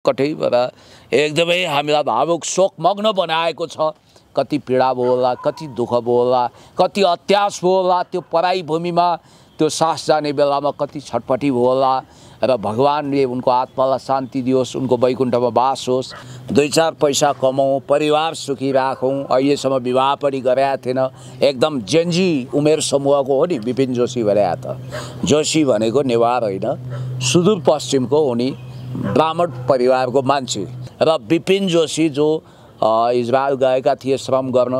कठैबाट एकदमै हामीलाई भावुक शोकमग्न बनाएको छ। कति पीडा भयो होला, कति दुःख भयो होला, कति अत्यास भयो होला, त्यो पराई भूमिमा त्यो सास जाने बेलामा कति छटपटी भयो होला। र भगवानले उनको आत्मालाई शान्ति दियोस्, उनको वैकुण्ठमा बास होस्, 2-4 पैसा कमाउँ, परिवार सुखी राखौँ। अहिलेसम्म विवाह पनि गरेका थिएन, एकदम जेन्जी उमेर समूहको हो नि विपिन जोशी भने। त जोशी भनेको नेवार होइन, सुदूरपश्चिमको उनी ब्राह्मण परिवारको मान्छे। र विपिन जोशी जो इजरायल गएका थिए श्रम गर्न,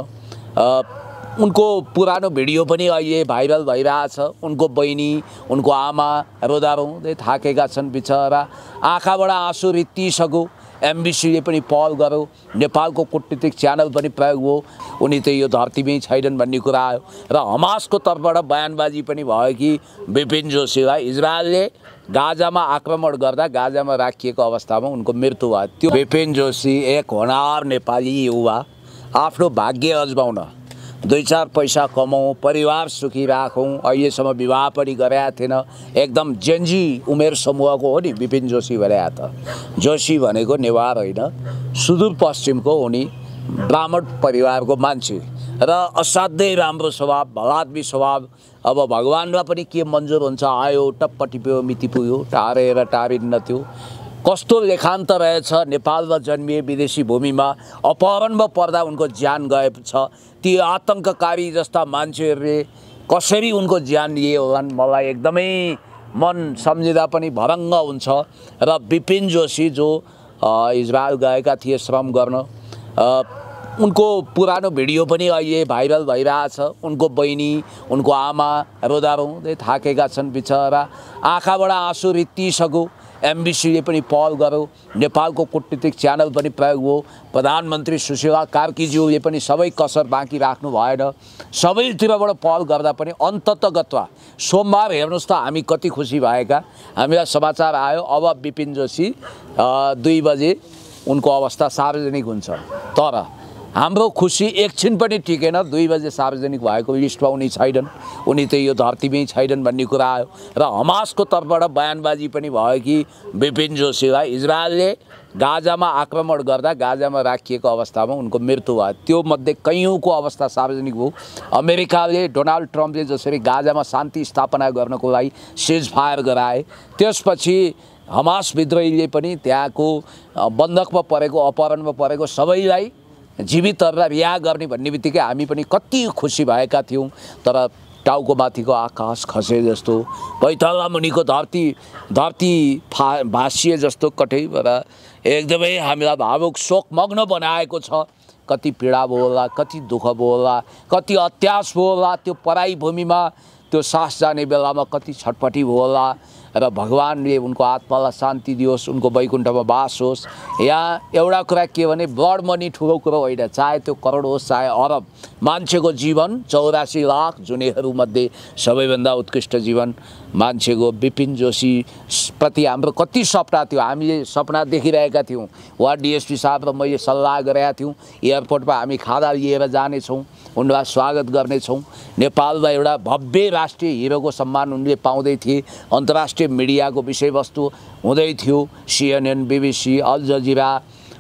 उनको पुरानो भिडियो पनि अहिले भाइरल भइरहेछ। उनको बहिनी, उनको आमा रोँदा रोँदै थाकेका छन् बिचरा, आँखाबाट आँसु रित्तिसक्यो। एमबिसीले पनि पहल गर्यो, नेपालको कूटनीतिक च्यानल पनि प्रयोग हो। उनी त यो धरतीमै छैनन् भन्ने कुरा आयो र हमासको तर्फबाट बयानबाजी पनि भयो कि विपिन जोशीलाई इजरायलले गाजामा आक्रमण गर्दा गाजामा राखिएको अवस्थामा उनको मृत्यु भयो। त्यो विपिन जोशी एक होनहार नेपाली युवा, आफ्नो भाग्य अजमाउन 2-4 पैसा कमाउँ, परिवार सुखी राखौँ। अहिलेसम्म विवाह पनि गरेका थिएन, एकदम जेन्जी उमेर समूहको हो नि विपिन जोशी भने। त जोशी भनेको नेवार होइन, सुदूरपश्चिमको उनी ब्राह्मण परिवारको मान्छे र असाध्यै राम्रो स्वभाव, भलाद्मी स्वभाव। अब भगवानमा पनि के मन्जुर हुन्छ, आयो टप्प टिप्यो मिति पुग्यो, टारेर टारिन्न थियो। कस्तो लेखान्त रहेछ, नेपालमा जन्मिए विदेशी भूमिमा अपहरणमा पर्दा उनको ज्यान गएको छ। ती आतंककारी जस्ता मान्छेहरूले कसरी उनको ज्यान लिए होलान्, मलाई एकदमै मन सम्झिँदा पनि भरङ्ग हुन्छ। र विपिन जोशी जो इजरायल गएका थिए श्रम गर्न, उनको पुरानो भिडियो पनि अहिले भाइरल भइरहेछ। उनको बहिनी, उनको आमा रोँदा रोँदै थाकेका छन् बिचरा, आँखाबाट आँसु रित्तिसक्यो। एमबिसीले पनि पहल गर्यो, नेपालको कूटनीतिक च्यानल पनि प्रयोग हो। प्रधानमन्त्री सुशीला कार्कीज्यूले पनि सबै कसर बाँकी राख्नु भएन। सबैतिरबाट पहल गर्दा पनि अन्ततगतवा सोमबार हेर्नुहोस् त हामी कति खुसी भएका। हामीलाई समाचार आयो अब विपिन जोशी 2 बजे उनको अवस्था सार्वजनिक हुन्छ। तर हाम्रो खुसी एकछिन पनि टिकेन। 2 बजे सार्वजनिक भएको लिस्टमा उनी छैनन्, उनी त यो धरतीमै छैनन् भन्ने कुरा आयो र हमासको तर्फबाट बयानबाजी पनि भयो कि विपिन जोशीलाई इजरायलले गाजामा आक्रमण गर्दा गाजामा राखिएको अवस्थामा उनको मृत्यु भयो। त्यो मध्ये कैयौँको अवस्था सार्वजनिक भयो। अमेरिकाले, डोनाल्ड ट्रम्पले जसरी गाजामा शान्ति स्थापना गर्नको लागि सिज फायर गराए, त्यसपछि हमास विद्रोहीले पनि त्यहाँको बन्धकमा परेको, अपहरणमा परेको सबैलाई जीवित रिहा गर्ने भन्ने बित्तिकै हामी पनि कति खुसी भएका थियौँ। तर टाउको माथिको आकाश खसे जस्तो, पैताला मुनिको धरती भासिए जस्तो कठैबाट एकदमै हामीलाई भावुक शोकमग्न बनाएको छ। कति पीडा भयो होला, कति दुःख भयो होला, कति अत्यास भयो होला, त्यो पराई भूमिमा त्यो सास जाने बेलामा कति छटपटी भयो होला। र भगवानले उनको आत्मालाई शान्ति दियोस्, उनको वैकुण्ठमा बास होस्। यहाँ एउटा कुरा के भने ब्लड मनी ठुलो कुरो होइन, चाहे त्यो करोड होस् चाहे अरब। मान्छेको जीवन 84 लाख जुनेहरूमध्ये सबैभन्दा उत्कृष्ट जीवन मान्छेको विपिन जोशी प्रति हाम्रो कति सपना थियो। हामीले सपना देखिरहेका थियौँ। उहाँ डिएसपी साहब र मैले सल्लाह गरेका थियौँ, एयरपोर्टमा हामी खाना लिएर जानेछौँ, उनलाई स्वागत गर्नेछौँ। नेपालमा एउटा भव्य राष्ट्रिय हिरोको सम्मान उनले पाउँदै थिए। अन्तर्राष्ट्रिय मिडियाको विषयवस्तु हुँदै थियो। CNN, BBC, Al Jazeera,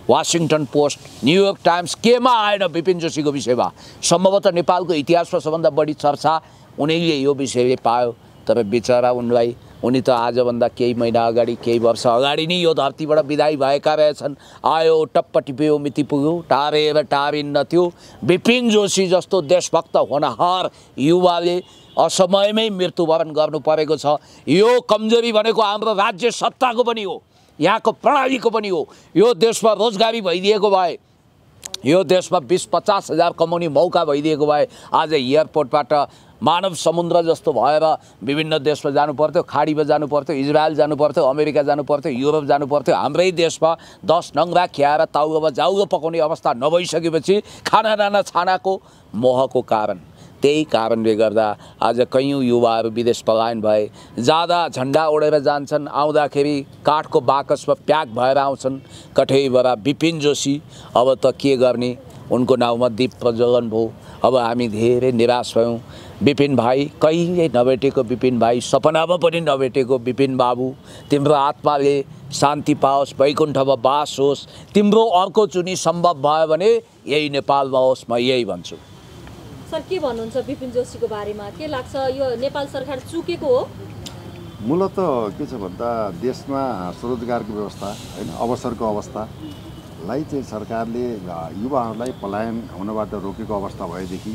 Washington Post, New York Times, केमा आएन विपिन जोशीको विषयमा। सम्भवतः नेपालको इतिहासमा सबभन्दा बढी चर्चा उनीले यो विषयले पायो। तर बिचरा उनी त आजभन्दा केही महिना अगाडि, केही वर्ष अगाडि नै यो धरतीबाट विदाई भएका रहेछन्। आयो टप्प टिप्यो मिति पुग्यो, टारेर टारिन्न थियो। विपिन जोशी जस्तो देशभक्त होनहार युवाले असमयमै मृत्युवरण गर्नु परेको छ। यो कमजोरी भनेको हाम्रो राज्य सत्ताको पनि हो, यहाँको प्रणालीको पनि हो। यो देशमा रोजगारी भइदिएको भए, यो देशमा 20-50 हजार कमाउने मौका भइदिएको भए आज एयरपोर्टबाट मानव समुद्र जस्तो भएर विभिन्न देशमा जानु पर्थ्यो, खाडीमा जानु पर्थ्यो, इजरायल जानु पर्थ्यो, अमेरिका जानु पर्थ्यो, युरोप जानु पर्थ्यो। हाम्रै देशमा 10 नङ्ग्रा खियाएर ताउगोमा जाउगो पकाउने अवस्था नभइसकेपछि खाना नाना छानाको मोहको कारण, त्यही कारणले गर्दा आज कैयौँ युवाहरू विदेश पलायन भए। जाँदा झन्डा ओढेर जान्छन्, आउँदाखेरि काठको बाकसमा प्याक भएर आउँछन्। कठैबाट विपिन जोशी अब त के गर्ने, उनको नाउँमा दीप प्रज्वलन भयो। अब हामी धेरै निराश भयौँ। विपिन भाइ, कहिले नभेटेको विपिन भाइ, सपनामा पनि नभेटेको विपिन बाबु, तिम्रो आत्माले शान्ति पाओस्, वैकुण्ठमा बास होस्, तिम्रो अर्को चुनी सम्भव भयो भने यही नेपालमा होस्, म यही भन्छु। सर के भन्नुहुन्छ विपिन जोशीको बारेमा? के लाग्छ यो नेपाल सरकार चुकेको हो? मूलत के छ भन्दा देशमा स्वरोजगारको व्यवस्था हैन अवसरको अवस्थालाई चाहिँ सरकारले युवाहरूलाई पलायन हुनबाट रोकेको अवस्था भएदेखि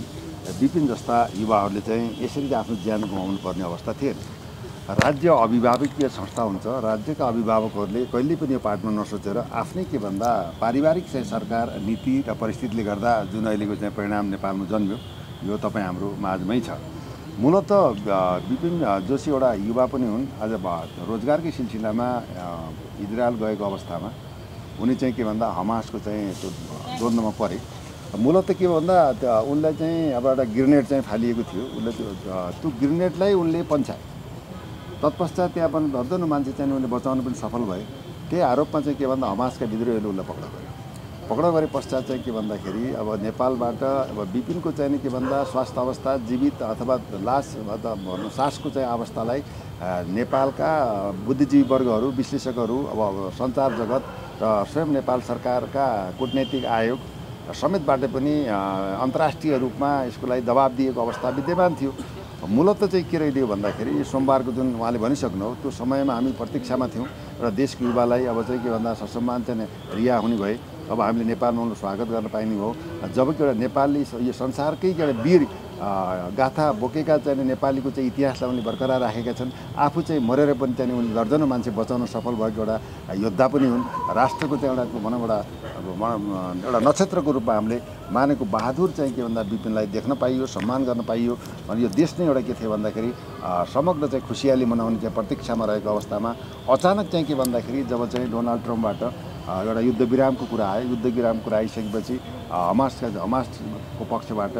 विपिन जस्ता युवाहरूले चाहिँ यसरी आफ्नो ज्यान गुमाउनु पर्ने अवस्था थिएन। राज्य अभिभावकीय संस्था हुन्छ, राज्यका अभिभावकहरूले कहिले पनि यो पार्टमा नसोचेर आफ्नै के भन्दा पारिवारिक चाहिँ सरकार नीति र परिस्थितिले गर्दा जुन अहिलेको चाहिँ परिणाम नेपालमा जन्म्यो यो तपाईँ हाम्रो माझमै छ। मूलत विपिन जोशी एउटा युवा पनि हुन्। आज रोजगारकै सिलसिलामा इजरायल गएको अवस्थामा उनी चाहिँ के भन्दा हमासको चाहिँ त्यो द्वन्द्वमा परे। मूलत के भन्दा उनलाई चाहिँ अब एउटा ग्रेनेड चाहिँ फालिएको थियो, उसले त्यो ग्रेनेडलाई उनले पन्छाए। तत्पश्चात त्यहाँ पनि दर्जनौं मान्छे चाहिँ उनले बचाउन पनि सफल भए। त्यही आरोपमा चाहिँ के भन्दा हमासका विद्रोहीहरूले उसलाई पक्राउ गरे पश्चात चाहिँ के भन्दाखेरि अब नेपालबाट अब विपिनको चाहिँ के भन्दा स्वास्थ्य अवस्था जीवित अथवा लास अथवा सासको चाहिँ अवस्थालाई नेपालका बुद्धिजीवी वर्गहरू, विश्लेषकहरू, अब सञ्चार जगत र स्वयं नेपाल सरकारका कूटनैतिक आयोग समेतबाट पनि अन्तर्राष्ट्रिय रूपमा यसको लागि दबाब दिएको अवस्था विद्यमान थियो। मूलत चाहिँ के रह्यो भन्दाखेरि सोमबारको जुन उहाँले भनिसक्नु त्यो समयमा हामी प्रतीक्षामा थियौँ र देशको युवालाई अब चाहिँ के भन्दा ससम्मान चाहिँ रिहा हुने भए। अब हामीले नेपालमा उनको स्वागत गर्न पाइने हो। जबकि एउटा नेपालले यो संसारकै एउटा वीर गाथा बोकेका चाहिँ नेपालीको चाहिँ इतिहासलाई उनले बरकरार राखेका छन्। आफू चाहिँ मरेर पनि चाहिँ उनले दर्जनौं मान्छे बचाउन सफल भएको एउटा योद्धा पनि हुन्। राष्ट्रको चाहिँ एउटा भनौँ एउटा नक्षत्रको रूपमा हामीले मानेको बहादुर चाहिँ के भन्दा विपिनलाई देख्न पाइयो, सम्मान गर्न पाइयो। अनि यो देश नै एउटा के थियो भन्दाखेरि समग्र चाहिँ खुसियाली मनाउने चाहिँ प्रतीक्षामा रहेको अवस्थामा अचानक चाहिँ के भन्दाखेरि जब चाहिँ डोनाल्ड ट्रम्पबाट एउटा युद्ध विरामको कुरा आयो, युद्ध विरामको कुरा आइसकेपछि हमासको पक्षबाट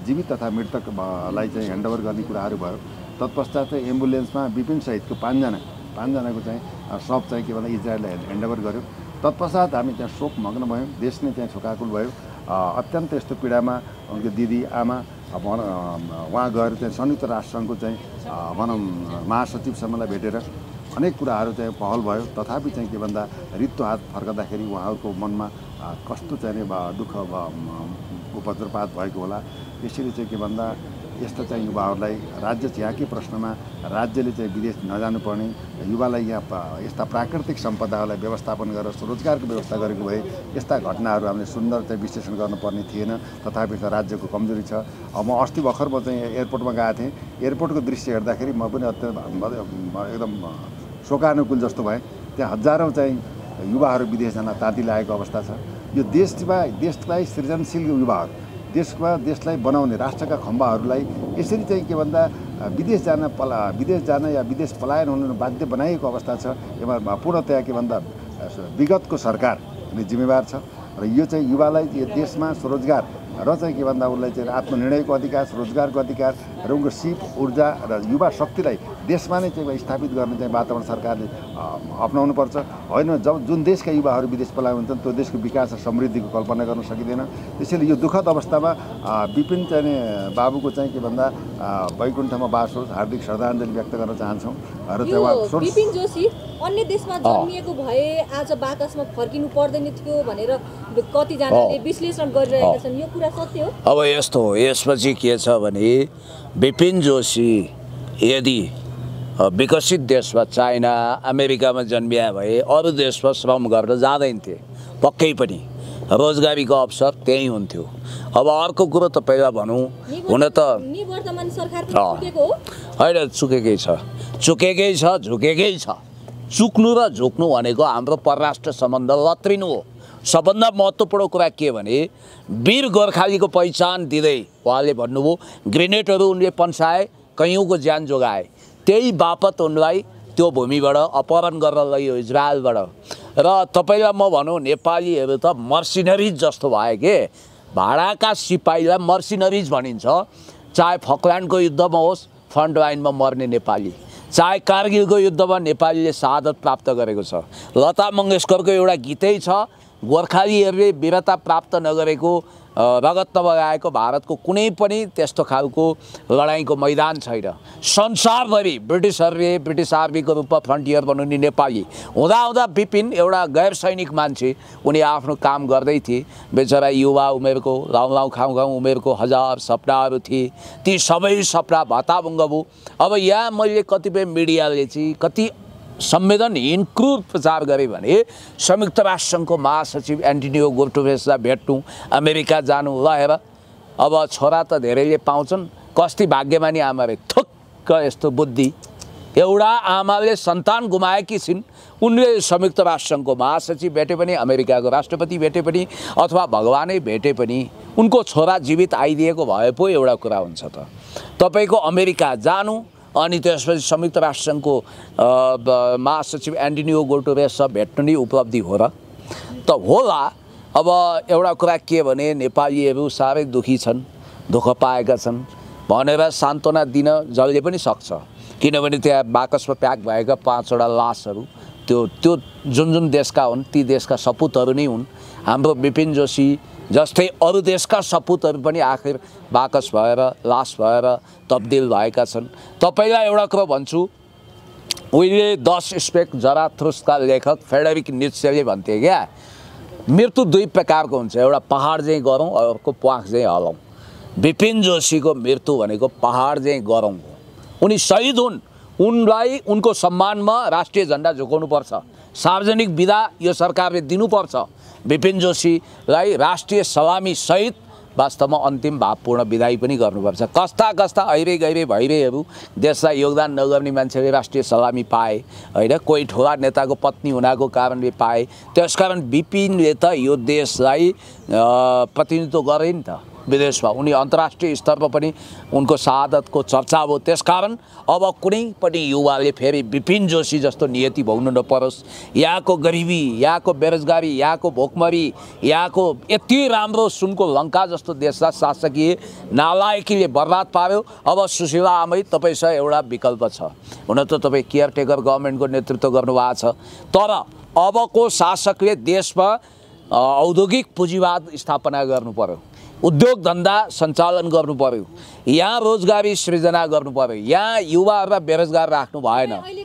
जीवित तथा मृतकलाई चाहिँ ह्यान्डओभर गर्ने कुराहरू भयो। तत्पश्चात चाहिँ एम्बुलेन्समा विपिन सहितको पाँचजनाको चाहिँ सब चाहिँ के भन्दा इजरायलले ह्यान्डओभर गर्यो। तत्पश्चात हामी त्यहाँ शोक मग्न भयौँ, देश नै त्यहाँ शोकाकुल भयो। अत्यन्त यस्तो पीडामा उनको दिदी आमा उहाँ गएर चाहिँ संयुक्त राष्ट्रसङ्घको चाहिँ भनौँ महासचिवसम्मलाई भेटेर अनेक कुराहरू चाहिँ पहल भयो। तथापि चाहिँ के भन्दा रित्तो हात फर्कँदाखेरि उहाँहरूको मनमा कस्तो चाहिँ दुःख उपद्रवपात भएको होला। त्यसरी चाहिँ के भन्दा यस्ता चाहिँ युवाहरूलाई राज्य यहाँकै प्रश्नमा राज्यले चाहिँ विदेश नजानुपर्ने, युवालाई यहाँ यस्ता प्राकृतिक सम्पदाहरूलाई व्यवस्थापन गरेर स्वरोजगारको व्यवस्था गरेको भए यस्ता घटनाहरू हामीले सुन्दर चाहिँ विश्लेषण गर्नुपर्ने थिएन। तथापि राज्यको कमजोरी छ। म अस्ति भर्खर म चाहिँ एयरपोर्टमा गएको थिएँ। एयरपोर्टको दृश्य हेर्दाखेरि म पनि एकदम शोकानुकूल जस्तो भए। त्यहाँ हजारौँ चाहिँ युवाहरू विदेश जान ताती लागेको अवस्था छ। यो देशलाई सृजनशील युवाहरू देशलाई बनाउने राष्ट्रका खम्बाहरूलाई यसरी चाहिँ के भन्दा विदेश जान या विदेश पलायन हुन बाध्य बनाइएको अवस्था छ। यसमा पूर्णतया के भन्दा विगतको सरकारले जिम्मेवार छ। र यो चाहिँ युवालाई यो देशमा स्वरोजगार र चाहिँ के भन्दा उसलाई चाहिँ आत्मनिर्णयको अधिकार, स्वरोजगारको अधिकार र उनको सिप ऊर्जा र युवा शक्तिलाई देशमा नै चाहिँ स्थापित गर्ने चाहिँ वातावरण सरकारले अपनाउनुपर्छ। होइन जुन देशका युवाहरू विदेश पलायन हुन्छन् त्यो देशको विकास र समृद्धिको कल्पना गर्न सकिँदैन। त्यसैले यो दुःखद अवस्थामा विपिन चाहिँ बाबुको चाहिँ के भन्दा वैकुण्ठमा बास होस् हार्दिक श्रद्धाञ्जली व्यक्त गर्न चाहन्छौँ। र विपिन जोशी अन्य देशमा जन्मिएको भए आज बाकसमा फर्किनु पर्दैन थियो भनेर कतिजनाले विश्लेषण गरिरहेका छन्। यो कुरा सत्य हो? अब यस्तो हो, यसपछि के छ भने विपिन जोशी यदि विकसित देशमा चाइना अमेरिकामा जन्मिया भए अरू देशमा श्रम गरेर जाँदैन थिए, पक्कै पनि रोजगारीको अवसर त्यही हुन्थ्यो। अब अर्को कुरो त पहिला भनौँ, हुन त वर्तमान सरकार चुकेको हो होइन, चुकेकै छ झुकेकै छ। चुक्नु र झुक्नु भनेको हाम्रो परराष्ट्र सम्बन्ध लत्रिनु हो। सबभन्दा महत्त्वपूर्ण कुरा के भने वीर गोर्खालीको पहिचान दिँदै उहाँले भन्नुभयो ग्रेनेडहरू उनले पन्साए, कैयौँको ज्यान जोगाए। त्यही बापत उनलाई त्यो भूमिबाट अपहरण गरेर लग्यो इजरायलबाट। र तपाईँलाई म भनौँ नेपालीहरू त मर्सिनरिज जस्तो भयो के, भाडाका सिपाहीलाई मर्सिनरिज भनिन्छ। चाहे फकल्यान्डको युद्धमा होस् फ्रन्ट लाइनमा मर्ने नेपाली, चाहे कारगिलको युद्धमा नेपालीले शहादत प्राप्त गरेको छ। लता मङ्गेशकरको एउटा गीतै छ, गोर्खालीहरूले वीरता प्राप्त नगरेको रगत नबगाएको भारतको कुनै पनि त्यस्तो खालको लडाइँको मैदान छैन। संसारभरि ब्रिटिस आर्मीको रूपमा फ्रन्टियर बनाउने नेपाली हुँदा विपिन एउटा गैर सैनिक मान्छे, उनी आफ्नो काम गर्दै थिए। बेचारा युवा उमेरको, लाउँ खाउँ उमेरको हजार सपनाहरू थिए, ती सबै सपना भत्ताभङ्ग भयो। अब यहाँ मैले कतिपय मिडियाले चाहिँ कति संवेदनहीन क्रूर प्रचार गरे भने संयुक्त राष्ट्रसङ्घको महासचिव एन्टोनियो गुटेरेसलाई भेट्नु, अमेरिका जानु ल हेर अब छोरा त धेरैले पाउँछन्, कस्ती भाग्यमानी आमाले थुक्क यस्तो बुद्धि। एउटा आमाले सन्तान गुमाएकी छिन्, उनले संयुक्त राष्ट्रसङ्घको महासचिव भेटे पनि, अमेरिकाको राष्ट्रपति भेटे पनि, अथवा भगवानै भेटे पनि उनको छोरा जीवित आइदिएको भए पो एउटा कुरा हुन्छ त। तपाईँको अमेरिका जानु अनि त्यसपछि संयुक्त राष्ट्रसङ्घको महासचिव एन्टोनियो गुटेरेससँग भेट्नु नै उपलब्धि हो र त होला। अब एउटा कुरा के भने नेपालीहरू साह्रै दुखी छन्, दुःख पाएका छन् भनेर सान्त्वना दिन जसले पनि सक्छ, किनभने त्यहाँ बाकसमा प्याक भएका 5 वटा लासहरू त्यो जुन देशका हुन् ती देशका सपुतहरू नै हुन्। हाम्रो विपिन जोशी जस्तै अरू देशका सपुतहरू पनि आखिर बाकस भएर लास भएर तब्दिल भएका छन्। तपाईँलाई एउटा कुरा भन्छु, उहिले 10 स्पेक जराथुस्त्रका लेखक फ्रेडरिक नित्सेले भन्थे क्या, मृत्यु 2 प्रकारको हुन्छ, एउटा पहाड चाहिँ गरौँ, अर्को प्वाख चाहिँ हलाउँ। विपिन जोशीको मृत्यु भनेको पहाड चाहिँ गरौँ हो। उनी शहीद हुन्, उनलाई उनको सम्मानमा राष्ट्रिय झन्डा झुकाउनुपर्छ, सार्वजनिक बिदा यो सरकारले दिनुपर्छ। विपिन जोशीलाई राष्ट्रिय सलामी सहित वास्तवमा अन्तिम भावपूर्ण विदाई पनि गर्नुपर्छ। कस्ता ऐरे गैरे भइरहेहरू देशलाई योगदान नगर्ने मान्छेले राष्ट्रिय सलामी पाए होइन, कोही ठुला नेताको पत्नी हुनाको कारणले पाए। त्यसकारण विपिनले त यो देशलाई प्रतिनिधित्व गरे नि त विदेशमा, उनी अन्तर्राष्ट्रिय स्तरमा पनि उनको शहादतको चर्चा भयो। त्यसकारण अब कुनै पनि युवाले फेरि विपिन जोशी जस्तो नियति भोग्नु नपरोस्। यहाँको गरिबी, यहाँको बेरोजगारी, यहाँको भोकमरी, यहाँको यति राम्रो सुनको लङ्का जस्तो देशलाई शासकीय नालायकीले बर्बाद पार्यो। अब सुशीला आमै तपाईँसँग एउटा विकल्प छ, हुन त तपाईँ केयरटेकर गभर्मेन्टको नेतृत्व गर्नुभएको छ, तर अबको शासकले देशमा औद्योगिक पुँजीवाद स्थापना गर्नु पर्यो, उद्योग धन्दा सञ्चालन गर्नु पर्यो, यहाँ रोजगारी सृजना गर्नु पर्यो, यहाँ युवाहरूलाई बेरोजगार राख्नु भएन। अहिले